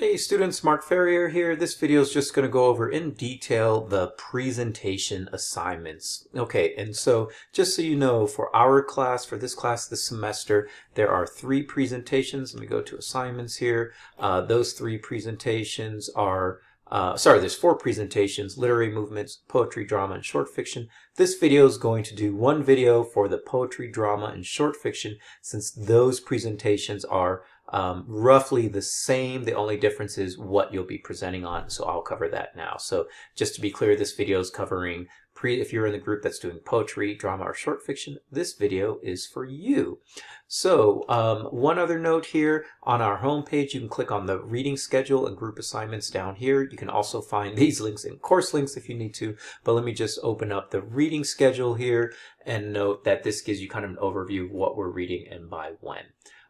Hey students, Mark Ferrier here. This video is just going to go over in detail the presentation assignments. Okay, and so just so you know, for our class, for this class this semester, there are 3 presentations. Let me go to assignments here. Those 3 presentations are there's 4 presentations: literary movements, poetry, drama, and short fiction. This video is going to do one video for the poetry, drama, and short fiction, since those presentations are roughly the same. The only difference is what you'll be presenting on, so I'll cover that now. So just to be clear, this video is covering if you're in the group that's doing poetry, drama, or short fiction, this video is for you. So one other note here, on our home page you can click on the reading schedule and group assignments down here. You can also find these links in course links if you need to, but let me just open up the reading schedule here and note that this gives you kind of an overview of what we're reading and by when.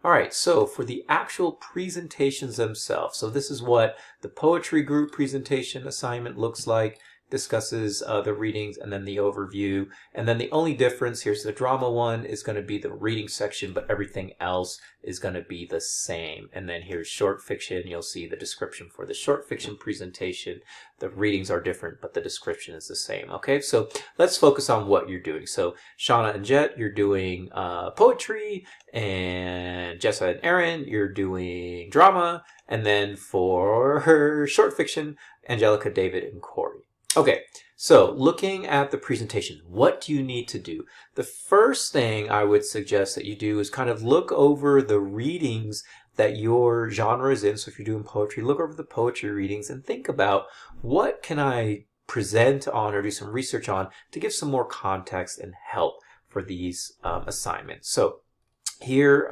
Alright, so for the actual presentations themselves, so this is what the poetry group presentation assignment looks like. Discusses the readings and then the overview, and then the only difference, here's the drama one, is going to be the reading section, but everything else is going to be the same. And then here's short fiction. You'll see the description for the short fiction presentation. The readings are different, but the description is the same. Okay, so let's focus on what you're doing. So Shauna and Jet, you're doing poetry, and Jessa and Aaron, you're doing drama, and then for her short fiction, Angelica, David, and Corey. Okay, so looking at the presentation, what do you need to do? The first thing I would suggest that you do is kind of look over the readings that your genre is in. So if you're doing poetry, look over the poetry readings and think about, what can I present on or do some research on to give some more context and help for these assignments. So here,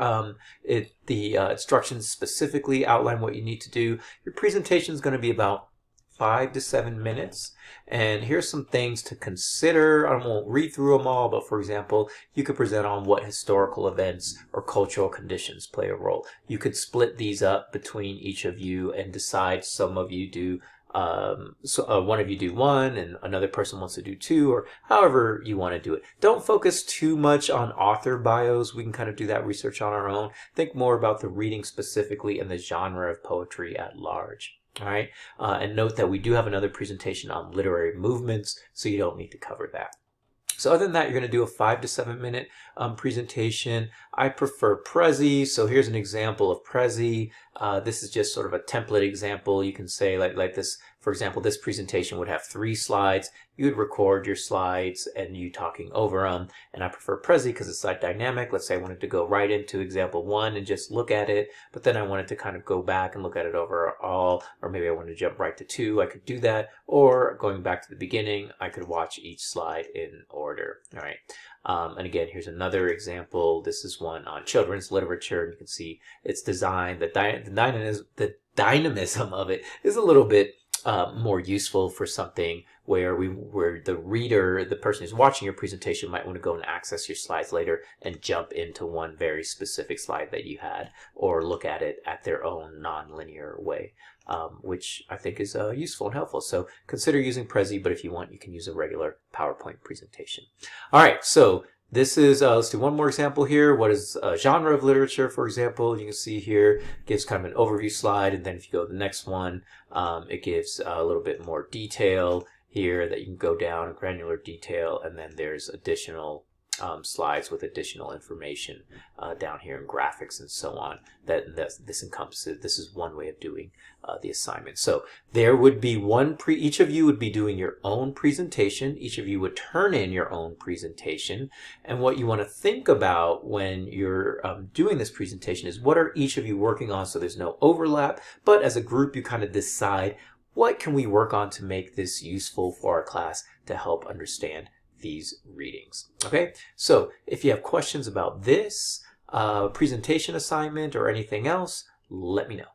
the instructions specifically outline what you need to do. Your presentation is going to be about 5 to 7 minutes, and here's some things to consider. I won't read through them all, but for example, you could present on what historical events or cultural conditions play a role. You could split these up between each of you and decide some of you do one of you do 1 and another person wants to do 2, or however you want to do it. Don't focus too much on author bios. We can kind of do that research on our own. Think more about the reading specifically and the genre of poetry at large. All right, and note that we do have another presentation on literary movements, so you don't need to cover that. So other than that, you're going to do a 5 to 7 minute presentation. I prefer Prezi, so here's an example of Prezi. This is just sort of a template example. You can say like this, for example, this presentation would have 3 slides. You would record your slides and you talking over them. And I prefer Prezi because it's like dynamic. Let's say I wanted to go right into example 1 and just look at it, but then I wanted to kind of go back and look at it overall, or maybe I wanted to jump right to 2. I could do that, or going back to the beginning, I could watch each slide in order. All right. And again, here's another example. This is one on children's literature. You can see it's designed, the dynamism of it is a little bit more useful for something where the reader, the person who's watching your presentation, might want to go and access your slides later and jump into one very specific slide that you had, or look at it at their own non-linear way, which I think is useful and helpful. So consider using Prezi, but if you want, you can use a regular PowerPoint presentation. All right, so this is, let's do one more example here. What is a genre of literature, for example? You can see here, gives kind of an overview slide, and then if you go to the next one, it gives a little bit more detail here that you can go down, granular detail, and then there's additional slides with additional information down here in graphics and so on that this encompasses. This is one way of doing the assignment. So there would be each of you would be doing your own presentation. Each of you would turn in your own presentation, and what you want to think about when you're doing this presentation is, what are each of you working on, so there's no overlap, but as a group you kind of decide, what can we work on to make this useful for our class to help understand these readings. Okay, so if you have questions about this presentation assignment or anything else, let me know.